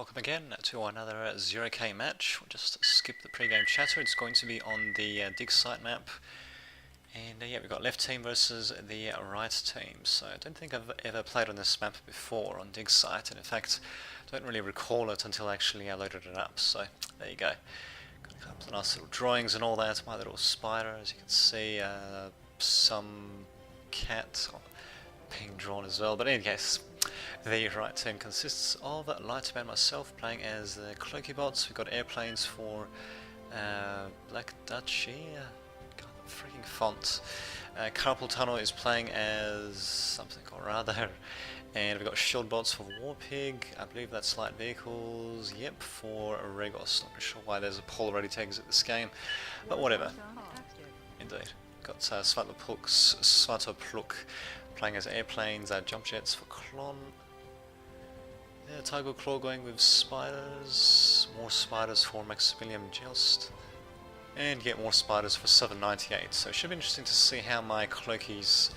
welcome again to another 0K match. We'll just skip the pre-game chatter. It's going to be on the dig site map. And yeah, we've got left team versus the right team. So I don't think I've ever played on this map before on dig site. And in fact, I don't really recall it until actually I loaded it up. So there you go. Got a couple of nice little drawings and all that. My little spider, as you can see, some cat being drawn as well. But in any case, the right team consists of Lightman and myself playing as the Cloaky Bots. We've got airplanes for Black Duchy. God, the freaking font. Carpal Tunnel is playing as something or other. And we've got Shield Bots for Warpig. I believe that's light vehicles. Yep, for Regos. Not sure why there's a poll already to exit this game, but whatever. Indeed. Got Svatopluk playing as airplanes, jump jets for Klon. Yeah, Tiger Claw going with spiders, more spiders for Maximilian Joust, and get more spiders for 798. So it should be interesting to see how my Cloakies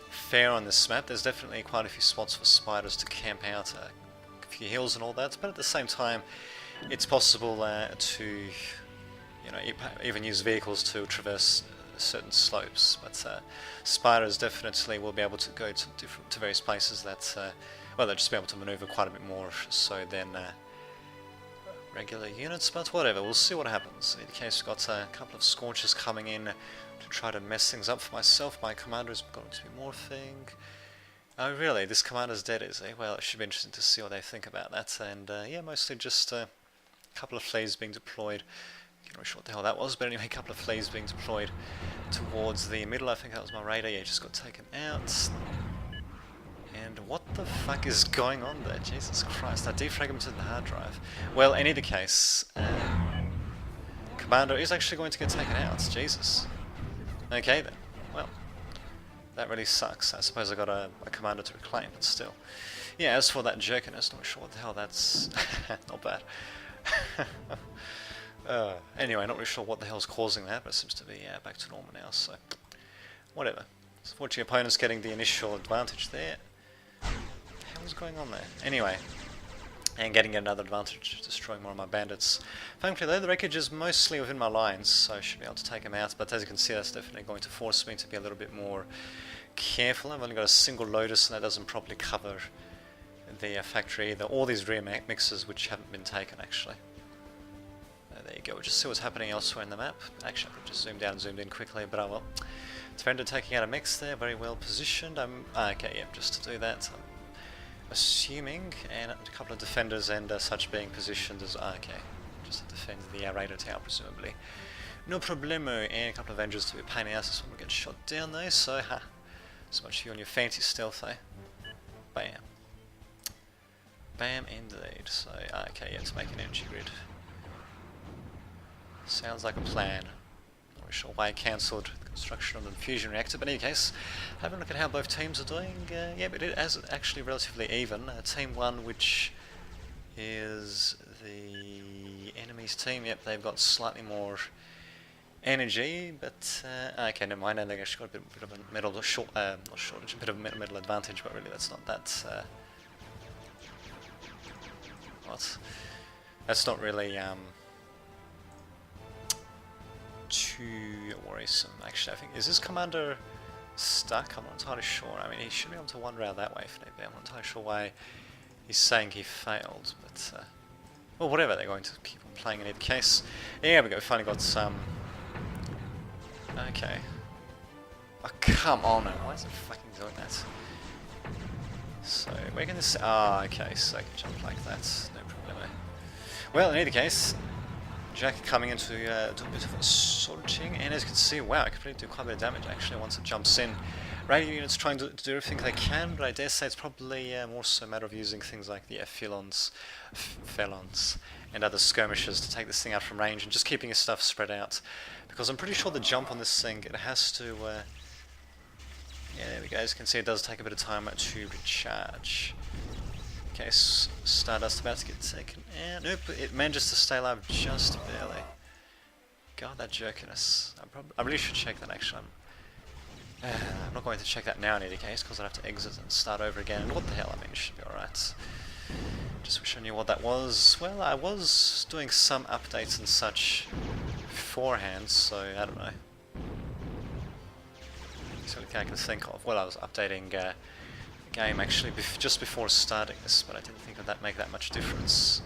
fare on this map. There's definitely quite a few spots for spiders to camp out, a few hills and all that, but at the same time it's possible to, even use vehicles to traverse certain slopes, but spiders definitely will be able to go to various places that well, they'll just be able to maneuver quite a bit more so than regular units, but whatever, we'll see what happens. In any case, we've got a couple of Scorches coming in to try to mess things up for myself. My commander is going to be morphing. Oh really, this commander's dead, is he? Well, it should be interesting to see what they think about that, and yeah, mostly just a couple of fleas being deployed. I'm not sure what the hell that was, but anyway, a couple of fleas being deployed towards the middle. I think that was my radar. Yeah, just got taken out. And what the fuck is going on there? Jesus Christ, I defragmented the hard drive. Well, in either case, Commander is actually going to get taken out. Jesus. Okay then. Well, that really sucks. I suppose I got a Commander to reclaim, but still. Yeah, as for that jerkiness, not sure what the hell that's... not bad. Anyway, not really sure what the hell's causing that, but it seems to be back to normal now, so whatever. Fortunately, opponent's getting the initial advantage there. What the hell's going on there? Anyway, and getting another advantage, destroying more of my bandits. Thankfully though, the wreckage is mostly within my lines, so I should be able to take them out, but as you can see, that's definitely going to force me to be a little bit more careful. I've only got a single Lotus, and that doesn't properly cover the factory either, or these rear mixers, which haven't been taken actually. There you go, we'll just see what's happening elsewhere in the map. Actually, I could just zoom down and zoomed in quickly, but I will. Defender taking out a mix there, very well positioned. Okay, yeah, just to do that, I'm assuming, and a couple of defenders and such being positioned as, okay, just to defend the radar tower presumably. No problemo, and a couple of Avengers to be painting out, this one will get shot down though, so ha, so much for you on your fancy stealth, eh? Bam. Bam indeed, so, okay, yeah, to make an energy grid. Sounds like a plan. Not really sure why I cancelled the construction of the fusion reactor, but in any case, having a look at how both teams are doing, yeah, but it is actually relatively even. Team 1, which is the enemy's team, yep, they've got slightly more energy, but, okay, never mind, and they've actually got a bit of a metal, not shortage, a bit of a metal advantage, but really that's not that, what? That's not really, too worrisome. Actually, I think, is this commander stuck? I'm not entirely sure. I mean, he should be able to wander out that way if need be. I'm not entirely sure why he's saying he failed, but well, whatever, they're going to keep on playing in either case. Yeah, we go, finally got some. Okay. Oh, come on, why is it fucking doing that? So, where can this... Ah, okay, so I can jump like that, no problem. Well, in either case, Jack coming into do a bit of assaulting, and as you can see, wow, I can really do quite a bit of damage actually once it jumps in. Radio units trying to do everything they can, but I dare say it's probably more so a matter of using things like the Felons, and other skirmishers to take this thing out from range, and just keeping his stuff spread out. Because I'm pretty sure the jump on this thing, it has to... yeah, there we go, as you can see, it does take a bit of time to recharge. Okay, Stardust about to get taken out. Nope, it manages to stay alive just barely. God, that jerkiness. I really should check that actually. I'm not going to check that now in any case, because I'd have to exit and start over again. And what the hell, I mean, it should be alright. Just wish I knew what that was. Well, I was doing some updates and such beforehand, so I don't know. That's the only thing I can think of. Well, I was updating the game actually just before starting this, but I didn't think that make that much difference.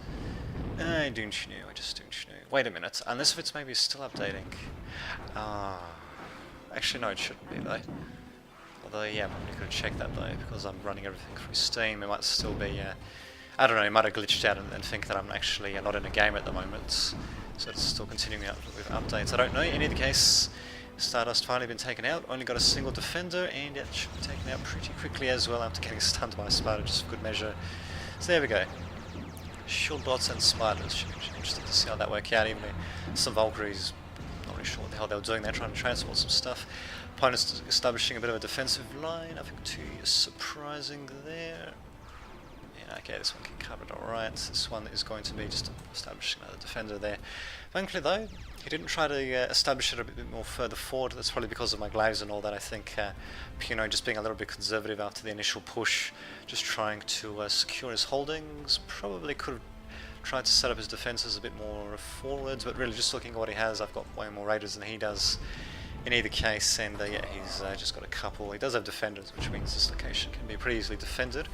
I don't know, I just don't know. Wait a minute, unless if it's maybe still updating. Actually no, it shouldn't be though. Although yeah, I'm probably could check that though, because I'm running everything through Steam. It might still be, I don't know, it might have glitched out and think that I'm actually not in a game at the moment. So it's still continuing out with updates. I don't know, in either case, Stardust finally been taken out, only got a single defender, and it should be taken out pretty quickly as well after getting stunned by a spider, just for good measure. So there we go. Shield bots and spiders, should be interesting to see how that work out. Even some Valkyries, not really sure what the hell they were doing there, trying to transport some stuff. Opponents establishing a bit of a defensive line, nothing too surprising there. Yeah, okay, this one can cover it alright. This one is going to be just establishing another defender there. Thankfully though, he didn't try to establish it a bit more further forward. That's probably because of my glaives and all that. I think Pino just being a little bit conservative after the initial push, just trying to secure his holdings. Probably could have tried to set up his defenses a bit more forwards, but really just looking at what he has, I've got way more raiders than he does in either case, and yeah, he's just got a couple. He does have defenders, which means this location can be pretty easily defended.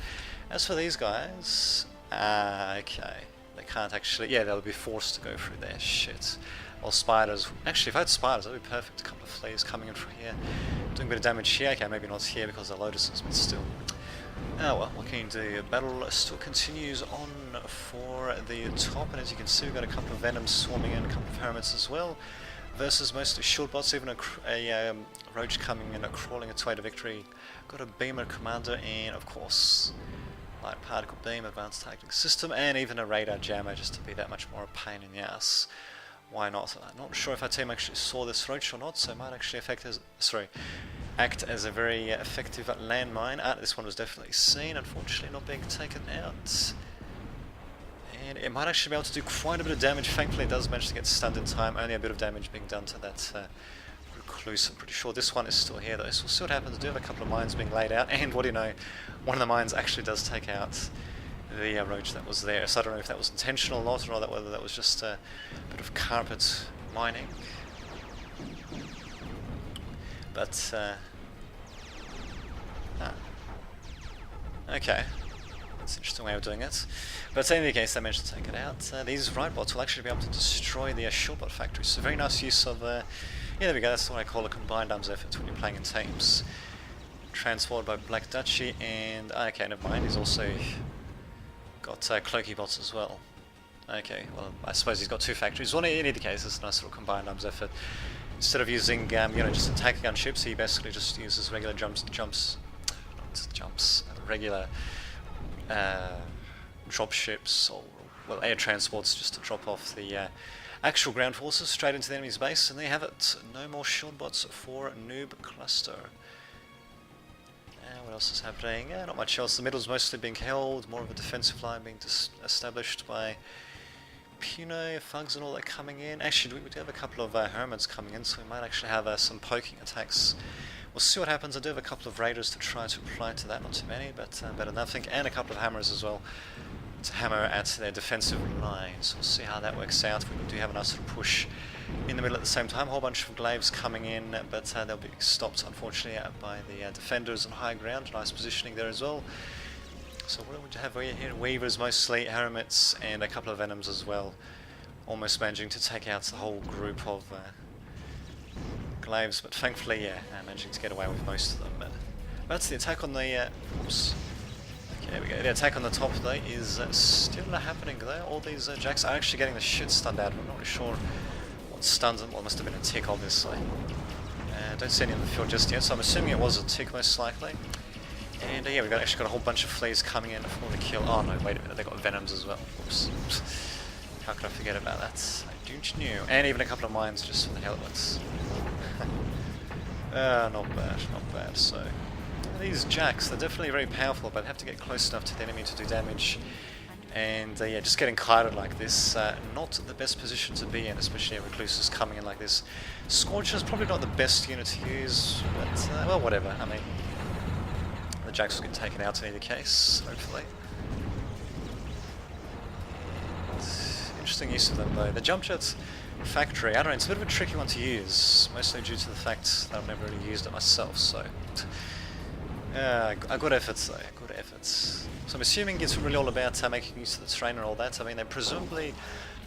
As for these guys, okay, they can't actually, yeah, they'll be forced to go through there, shit. Well, spiders, actually if I had spiders, that would be perfect. A couple of flares coming in from here, doing a bit of damage here. Okay, maybe not here because of the lotuses, but still. Oh well, what can you do? Battle still continues on for the top, and as you can see, we've got a couple of Venoms swarming in, a couple of Hermits as well, versus mostly shield bots, even a Roach coming in, crawling its way to victory. Got a Beamer Commander, and of course, Light Particle Beam, Advanced Targeting System, and even a Radar Jammer, just to be that much more a pain in the ass. Why not? I'm not sure if our team actually saw this Roach or not, so it might actually act as a very effective landmine. This one was definitely seen, unfortunately not being taken out. And it might actually be able to do quite a bit of damage. Thankfully it does manage to get stunned in time, only a bit of damage being done to that Recluse. I'm pretty sure this one is still here though, so we'll see what happens. I do have a couple of mines being laid out, and what do you know, one of the mines actually does take out the Roach that was there. So I don't know if that was intentional or not, or whether that was just a bit of carpet mining. But, okay. That's an interesting way of doing it. But in any case, they managed to take it out. These right bots will actually be able to destroy the short bot factory. So very nice use of, yeah, there we go, that's what I call a combined arms effort when you're playing in teams. Transformed by Black Duchy, and, okay, never mind, he's also got cloaky bots as well. Okay, well, I suppose he's got two factories. Well, in either case, it's a nice little combined arms effort. Instead of using, you know, just attack gun ships, he basically just uses regular regular drop ships, or, well, air transports, just to drop off the actual ground forces straight into the enemy's base, and there you have it. No more shield bots for Noob Cluster. What else is happening? Not much else. The middle's mostly being held, more of a defensive line being established by Pino, Fugs and all that coming in. Actually, we do have a couple of Hermits coming in, so we might actually have some poking attacks. We'll see what happens. I do have a couple of Raiders to try to apply to that, not too many, but better than nothing, and a couple of Hammers as well to hammer at their defensive lines. So we'll see how that works out. We do have a nice little push in the middle at the same time. A whole bunch of glaives coming in, but they'll be stopped, unfortunately, by the defenders on high ground. Nice positioning there as well. So what would you have here? Weavers mostly, Hermits, and a couple of Venoms as well. Almost managing to take out the whole group of glaives, but thankfully, yeah, managing to get away with most of them. But that's the attack on the... oops. Okay, there we go. The attack on the top though is still happening there. All these Jacks are actually getting the shit stunned out. I'm not really sure what stuns them. Well, it must have been a tick, obviously. Don't see any on the field just yet, so I'm assuming it was a tick most likely. And yeah, we've actually got a whole bunch of fleas coming in for the kill. Oh no, wait a minute, they've got Venoms as well. Oops. How could I forget about that? I don't know. And even a couple of mines just for the hell of it. Not bad, not bad. So, these Jacks, they're definitely very powerful, but they have to get close enough to the enemy to do damage. And yeah, just getting kited like this, not the best position to be in, especially if Recluses coming in like this. Scorcher's probably not the best unit to use, but well, whatever. I mean, the Jacks will get taken out in either case, hopefully. interesting use of them though. The jump jet factory, I don't know, it's a bit of a tricky one to use, mostly due to the fact that I've never really used it myself, so... good efforts though, good efforts. So I'm assuming it's really all about making use of the terrain and all that. I mean, they presumably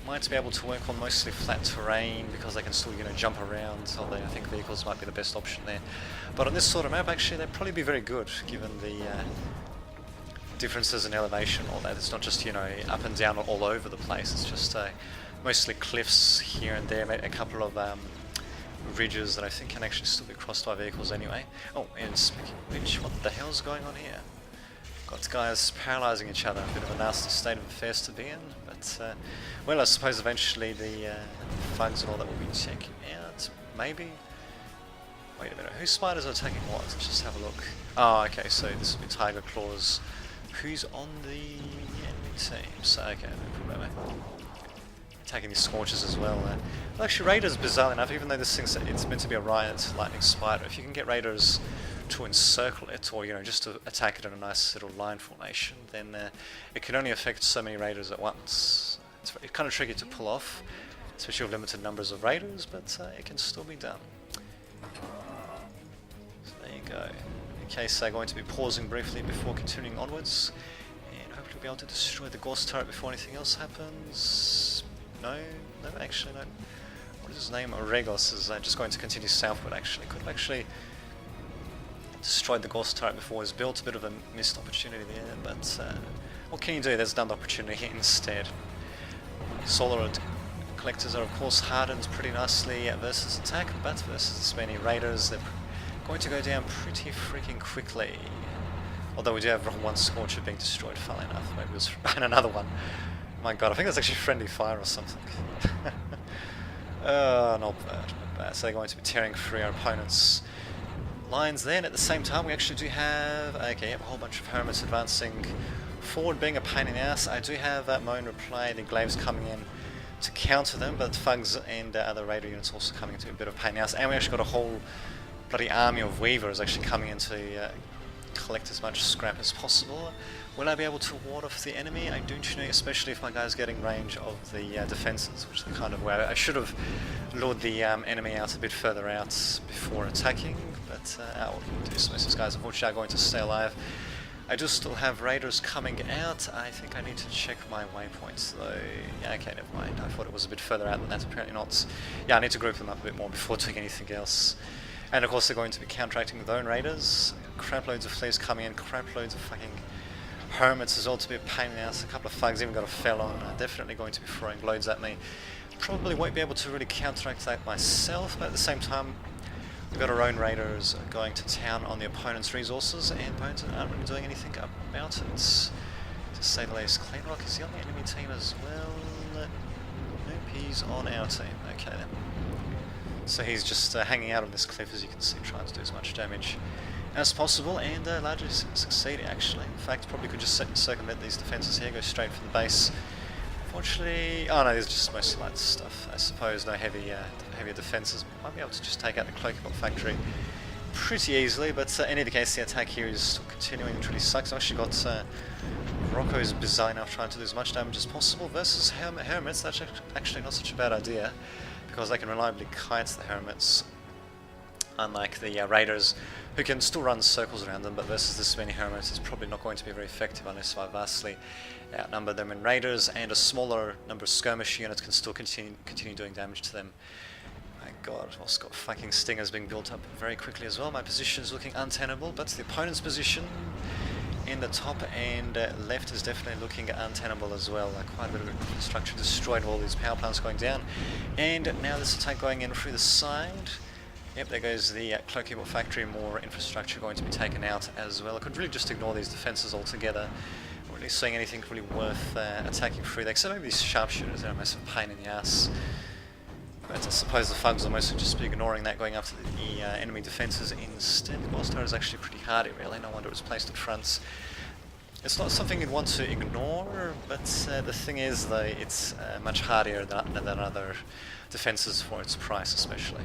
might be able to work on mostly flat terrain because they can still, you know, jump around, although I think vehicles might be the best option there. But on this sort of map, actually, they'd probably be very good, given the differences in elevation and all that. It's not just, you know, up and down all over the place, it's just mostly cliffs here and there, a couple of ridges that I think can actually still be crossed by vehicles anyway. Oh, and speaking of which, what the hell's going on here? Got guys paralysing each other, a bit of a nasty state of affairs to be in, but well, I suppose eventually the thugs and all that will be checking out, maybe? Wait a minute, whose spiders are attacking what? Let's just have a look. Oh, okay, so this will be Tiger Claws. Who's on the enemy team? So, okay, no problem. Attacking these Scorches as well. Well, actually, Raiders, bizarrely enough, even though this thing's it's meant to be a Riot Lightning Spider, if you can get Raiders to encircle it, or, you know, just to attack it in a nice little line formation, then it can only affect so many Raiders at once. It's kind of tricky to pull off, especially with limited numbers of Raiders, but it can still be done. So there you go. In case they're going to be pausing briefly before continuing onwards, and hopefully we'll be able to destroy the Gauss turret before anything else happens. No, actually no. What is his name? Oregos is just going to continue southward actually. Could have actually destroyed the Gauss turret before it was built, a bit of a missed opportunity there, but what can you do? There's another opportunity instead. Solar collectors are of course hardened pretty nicely versus attack, but versus this many Raiders, they're going to go down pretty freaking quickly. Although we do have one Scorcher being destroyed, funnily enough. Maybe it was and another one. My god, I think that's actually friendly fire or something. Not bad, not bad. So they're going to be tearing through our opponents' lines then. At the same time, we actually do have, okay, a whole bunch of Hermits advancing forward, being a pain in the ass. I do have Mo in reply, the Glaives coming in to counter them, but Thugs and other Raider units also coming into a bit of a pain in the ass. And we actually got a whole bloody army of Weavers actually coming in to collect as much scrap as possible. Will I be able to ward off the enemy? I don't know, especially if my guy's getting range of the defences, which is kind of where I should have lured the enemy out a bit further out before attacking, but what can we do? So most of these guys unfortunately are going to stay alive. I do still have Raiders coming out. I think I need to check my waypoints though. Yeah, okay, never mind. I thought it was a bit further out than that, apparently not. Yeah, I need to group them up a bit more before doing anything else. And of course they're going to be counteracting with their own Raiders. Crap loads of fleas coming in, crap loads of fucking Hermits as well to be a pain in the ass. A couple of Thugs, even got a Felon, definitely going to be throwing loads at me. Probably won't be able to really counteract that myself, but at the same time we've got our own Raiders going to town on the opponent's resources, and opponents aren't really doing anything about it. To say the least. Cleanrock is the on the enemy team as well. Nope, he's on our team. Okay then. So he's just hanging out on this cliff, as you can see, trying to do as much damage as possible, and largely succeeding actually. In fact, probably could just circumvent these defences here, go straight for the base. Unfortunately, oh no, there's just mostly light stuff. I suppose no heavier defences. Might be able to just take out the Cloakybot factory pretty easily, but in any case, the attack here is still continuing, which really sucks. I've actually got Rocco's bizarre enough trying to do as much damage as possible versus Hermits. That's actually not such a bad idea, because they can reliably kite the Hermits, unlike the Raiders, who can still run circles around them, but versus this many Hermits it's probably not going to be very effective unless I vastly outnumber them in Raiders, and a smaller number of skirmish units can still continue doing damage to them. My god, I've also got fucking Stingers being built up very quickly as well. My position is looking untenable, but the opponent's position in the top and left is definitely looking untenable as well. Quite a bit of infrastructure destroyed, all these power plants going down, and now this attack going in through the side. Yep, there goes the Cloakybot factory, more infrastructure going to be taken out as well. I could really just ignore these defences altogether. Not really seeing anything really worth attacking through there, except maybe these sharpshooters, they're a massive pain in the ass. But I suppose the Thugs will mostly just be ignoring that, going after the enemy defences instead. The Gauss turret is actually pretty hardy really, no wonder it was placed at fronts. It's not something you'd want to ignore, but the thing is though, it's much hardier than other defences for its price especially.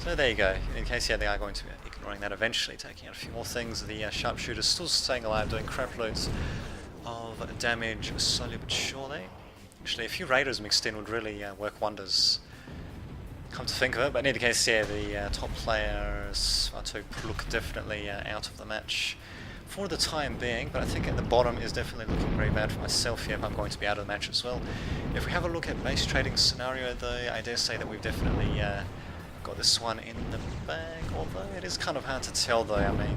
So there you go, in case they are going to be ignoring that eventually, taking out a few more things. The sharpshooters still staying alive, doing crap loads of damage slowly but surely. Actually, a few raiders mixed in would really work wonders. Come to think of it, but in any case, yeah, the top players, look definitely out of the match for the time being, but I think at the bottom is definitely looking very bad for myself here if I'm going to be out of the match as well. If we have a look at base trading scenario though, I dare say that we've definitely got this one in the bag, although it is kind of hard to tell though. I mean,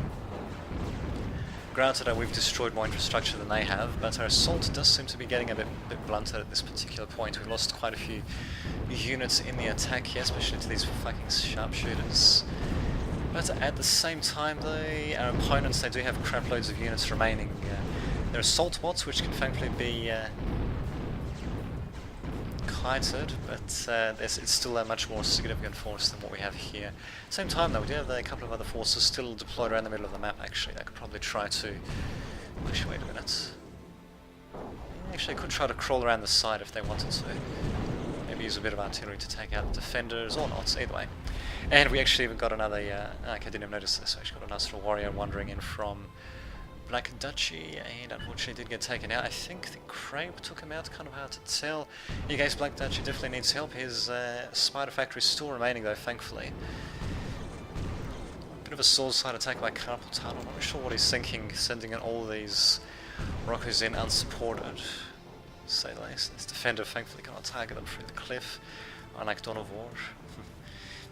granted that we've destroyed more infrastructure than they have, but our assault does seem to be getting a bit blunted at this particular point. We've lost quite a few units in the attack here, especially to these fucking sharpshooters. But at the same time though, our opponents, they do have crap loads of units remaining. There are assault bots which can thankfully be kited, but it's still a much more significant force than what we have here. Same time though, we do have a couple of other forces still deployed around the middle of the map actually. I could probably try to... Actually, wait a minute. Actually, I could try to crawl around the side if they wanted to. Maybe use a bit of artillery to take out the defenders, or not, either way. And we actually even got another, okay, I didn't even notice this, we actually got an Astral Warrior wandering in from Black Duchy, and unfortunately did get taken out. I think the Crabe took him out, kind of hard to tell. In case Black Duchy definitely needs help. His Spider Factory is still remaining though, thankfully. Bit of a sword side attack by Carpal Tunnel. I'm not sure what he's thinking, sending in all these rockers in unsupported. Say the least. This defender thankfully cannot target them through the cliff, unlike Dawn of War.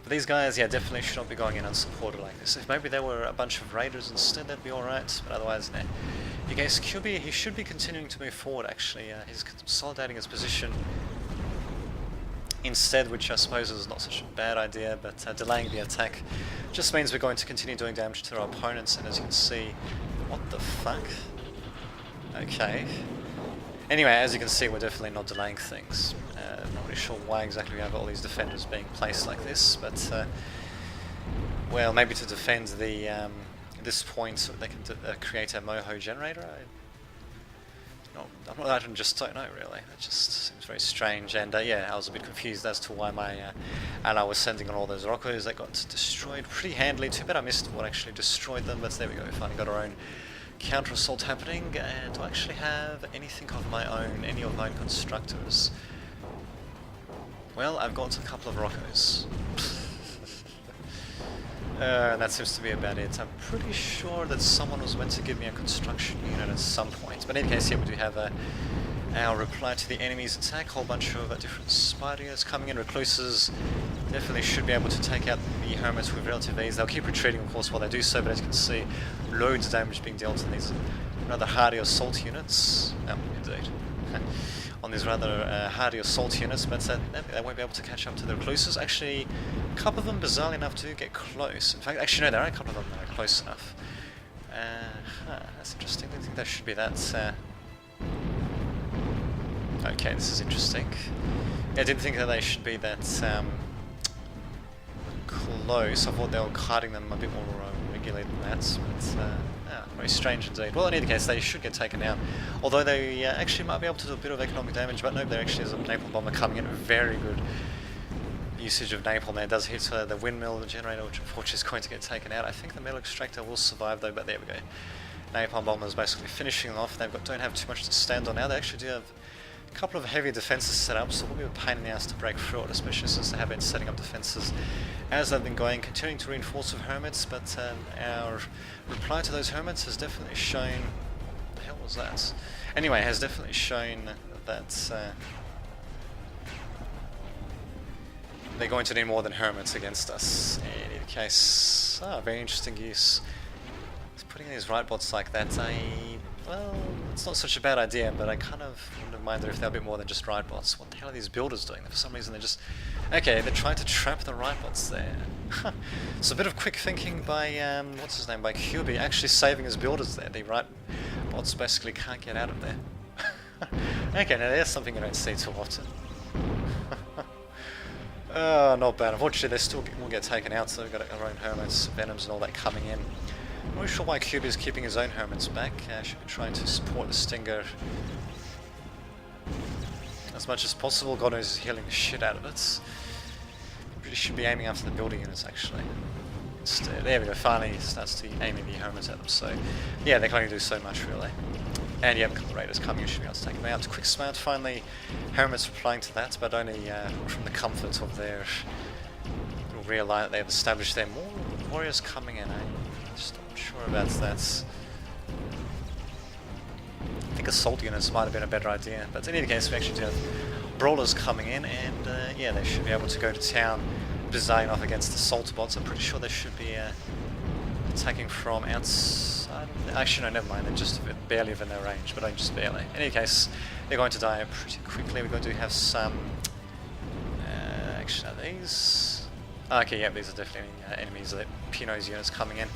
But these guys, yeah, definitely should not be going in unsupported like this. If maybe there were a bunch of raiders instead, that'd be alright, but otherwise, nah. In case QB, he should be continuing to move forward actually. He's consolidating his position instead, which I suppose is not such a bad idea, but delaying the attack just means we're going to continue doing damage to our opponents, and as you can see... What the fuck? Okay. Anyway, as you can see, we're definitely not delaying things. Not really sure why exactly we have all these defenders being placed like this, but well, maybe to defend the this point so they can create a Moho generator. I just don't know really. It just seems very strange, and yeah, I was a bit confused as to why my ally was sending on all those rockers. They got destroyed pretty handily. Too bad I missed what actually destroyed them, but there we go. We finally got our own counter assault happening. And do I actually have anything of my own, any of my own constructors? Well, I've got a couple of rockos. And that seems to be about it. I'm pretty sure that someone was meant to give me a construction unit at some point. But in any case, here we do have our reply to the enemy's attack. Whole bunch of different spiders coming in. Recluses definitely should be able to take out the hermits with relative ease. They'll keep retreating, of course, while they do so, but as you can see, loads of damage being dealt in these rather hardy assault units. Indeed. On these rather hardy assault units, but they won't be able to catch up to the recluses. Actually, a couple of them, bizarrely enough, do get close. In fact, actually no, there are a couple of them that are close enough. That's interesting. I think that should be that. Okay, this is interesting. Yeah, I didn't think that they should be that close. I thought they were cutting them a bit more regularly than that, but very strange indeed. Well, in either case, they should get taken out. Although they actually might be able to do a bit of economic damage, but no, there actually is a napalm bomber coming in. Very good usage of napalm there. It does hit the windmill, the generator, which unfortunately is going to get taken out. I think the metal extractor will survive though, but there we go. Napalm bomber is basically finishing them off. Don't have too much to stand on now. They actually do have a couple of heavy defenses set up, so it will be a pain in the ass to break through it, especially since they have been setting up defenses as they've been going, continuing to reinforce with hermits, but our reply to those hermits has definitely shown... What the hell was that? Anyway, has definitely shown that they're going to need more than hermits against us. In any case, very interesting use. Putting in these right bots like that, well, it's not such a bad idea, but I kind of wouldn't have minded if they're a bit more than just right bots. What the hell are these builders doing? For some reason they're just... Okay, they're trying to trap the right bots there. So a bit of quick thinking by, what's his name, by QB, actually saving his builders there. The right bots basically can't get out of there. Okay, now there's something I don't see too often. Not bad. Unfortunately, they still will get taken out, so we've got our own hermits, venoms and all that coming in. I'm not sure why QB is keeping his own hermits back. Should be trying to support the Stinger as much as possible. God knows he's healing the shit out of it. Really should be aiming after the building units actually. Instead, there we go, finally starts to aiming the hermits at them, so yeah, they can only do so much really. And yeah, the Raiders coming, you should be able to take them out. Quick Smart, finally, Hermit's replying to that, but only from the comfort of their little rear line that they've established there. More warriors coming in, Just not sure about that. I think assault units might have been a better idea, but in any case, we actually do have brawlers coming in, and yeah, they should be able to go to town, bizarring off against assault bots. I'm pretty sure they should be attacking from outside. Actually, no, never mind. They're just barely within their range, but only just barely. In any case, they're going to die pretty quickly. We're going to have some. Actually, are these? Okay, yeah, these are definitely enemies. The Pino's units coming in.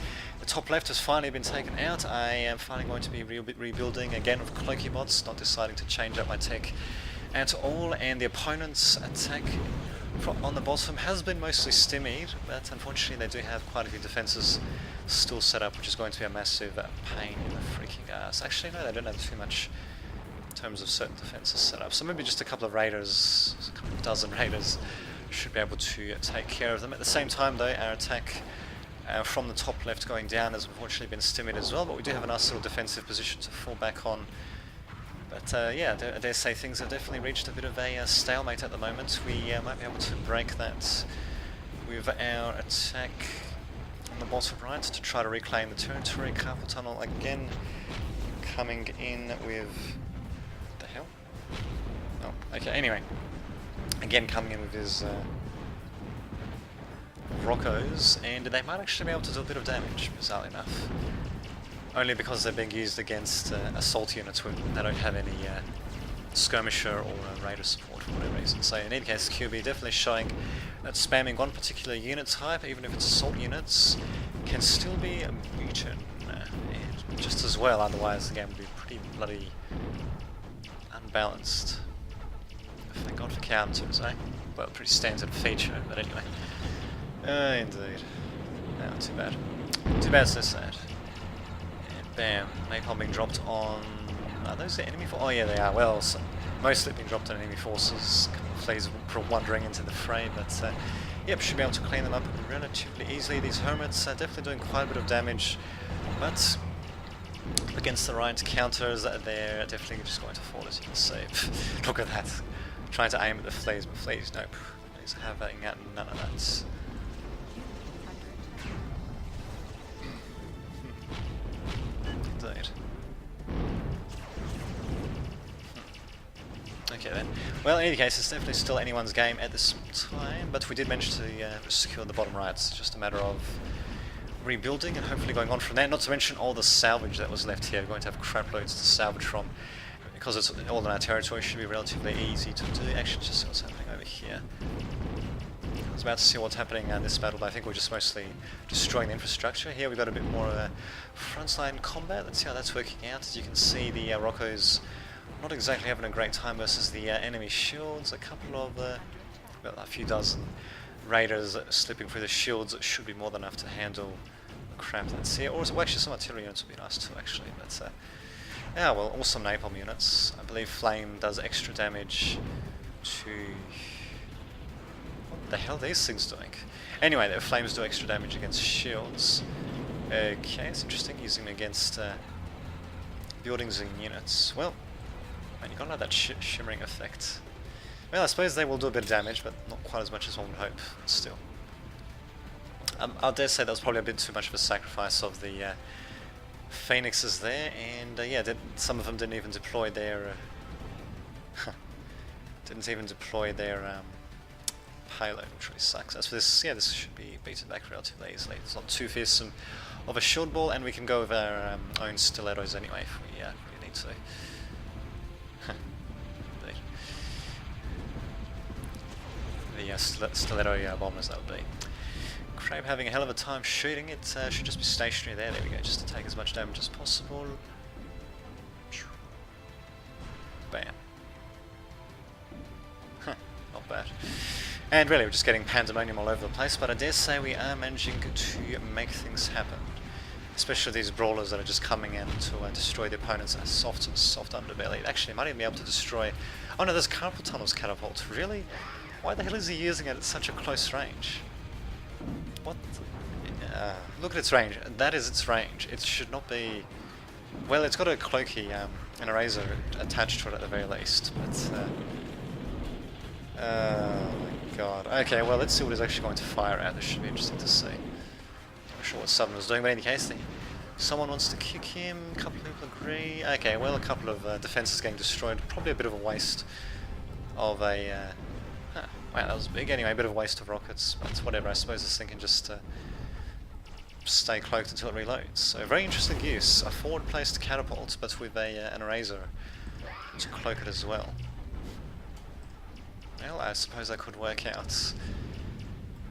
The top left has finally been taken out. I am finally going to be rebuilding again with Cloaky bots, not deciding to change up my tech at all. And the opponent's attack on the bottom has been mostly stimmied, but unfortunately they do have quite a few defenses still set up, which is going to be a massive pain in the freaking ass. Actually, no, they don't have too much in terms of certain defenses set up, so maybe just a couple of raiders, a couple of dozen raiders should be able to take care of them. At the same time though, our attack from the top left going down has unfortunately been stimmied as well, but we do have a nice little defensive position to fall back on. But yeah, I dare say things have definitely reached a bit of a stalemate at the moment. We might be able to break that with our attack on the bottom right to try to reclaim the territory. Carpal Tunnel again coming in with... what the hell? Oh, okay, anyway. Again coming in with his Rockos, and they might actually be able to do a bit of damage, bizarrely enough. Only because they're being used against assault units when they don't have any skirmisher or raider support for whatever reason. So in any case, QB definitely showing that spamming one particular unit type, even if it's assault units, can still be a mutant just as well, otherwise the game would be pretty bloody unbalanced. Thank God for counters, eh? Well, pretty standard feature, but anyway. Indeed. No, too bad. Too bad, so sad. Bam, napalm being dropped on... are those the enemy forces? Oh yeah, they are. Well, so mostly being dropped on enemy forces. Flays wandering into the fray, but yep, should be able to clean them up relatively easily. These hermits are definitely doing quite a bit of damage, but against the right counters, they're definitely just going to fall, as you can see. Look at that. Trying to aim at the flays, but flays, nope. Flays having none of that. Okay then. Well, in any case, it's definitely still anyone's game at this time, but we did manage to secure the bottom right. It's just a matter of rebuilding and hopefully going on from there. Not to mention all the salvage that was left here. We're going to have crap loads to salvage from. Because it's all in our territory, it should be relatively easy to do. Actually, just see what's happening over here. I was about to see what's happening in this battle, but I think we're just mostly destroying the infrastructure. Here we've got a bit more frontline combat. Let's see how that's working out. As you can see, the Rockos not exactly having a great time versus the enemy shields. A couple of, well, a few dozen raiders slipping through the shields. It should be more than enough to handle the crap that's here. Or well, actually some artillery units would be nice too, actually. But yeah, well, awesome napalm units. I believe Flame does extra damage to... what the hell are these things doing? Anyway, the Flames do extra damage against shields. Okay, it's interesting, using them against buildings and units. Well, man, you gotta have that shimmering effect. Well, I suppose they will do a bit of damage, but not quite as much as one would hope, still. I dare say that was probably a bit too much of a sacrifice of the Phoenixes there, and yeah, some of them didn't even deploy their payload, which really sucks. As for this, yeah, this should be beaten back relatively easily. It's not too fearsome of a shield ball, and we can go with our own stilettos anyway if we really need to. The stiletto bombers, that would be. Crab having a hell of a time shooting. It should just be stationary there. There we go, just to take as much damage as possible. Bam. Not bad. And really, we're just getting pandemonium all over the place, but I dare say we are managing to make things happen. Especially these brawlers that are just coming in to destroy the opponent's soft underbelly. Actually, might even be able to destroy... oh no, there's Carpal Tunnel's catapult. Really? Why the hell is he using it at such a close range? What? Look at its range. That is its range. It should not be Well, it's got a cloaky, an eraser attached to it at the very least, but, oh my god. Okay, well, let's see what it's actually going to fire at. This should be interesting to see. Not sure what Southern was doing, but in any case, someone wants to kick him, a couple of people agree. Okay, well, a couple of defenses getting destroyed. Probably a bit of a waste of a... wow, that was big. Anyway, a bit of a waste of rockets, but whatever. I suppose this thing can just stay cloaked until it reloads. So, very interesting use. A forward-placed catapult, but with an eraser to cloak it as well. Well, I suppose that could work out.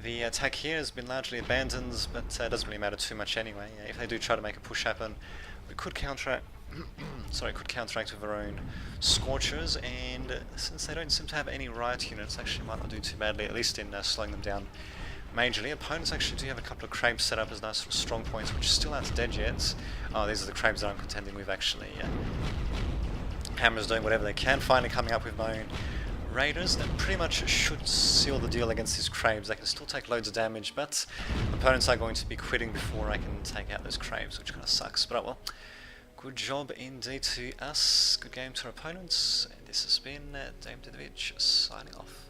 The attack here has been largely abandoned, but it doesn't really matter too much anyway. If they do try to make a push happen, we could counteract. Could counteract with our own Scorchers, and since they don't seem to have any riot units, actually might not do too badly, at least in slowing them down majorly. Opponents actually do have a couple of Crabes set up as nice sort of strong points, which still aren't dead yet. Oh, these are the Crabes that I'm contending with actually. Hammer's doing whatever they can, finally coming up with my own Raiders that pretty much should seal the deal against these Crabes. They can still take loads of damage, but opponents are going to be quitting before I can take out those Crabes, which kind of sucks. But oh well, good job indeed to us, good game to our opponents, and this has been Dame Davidovich signing off.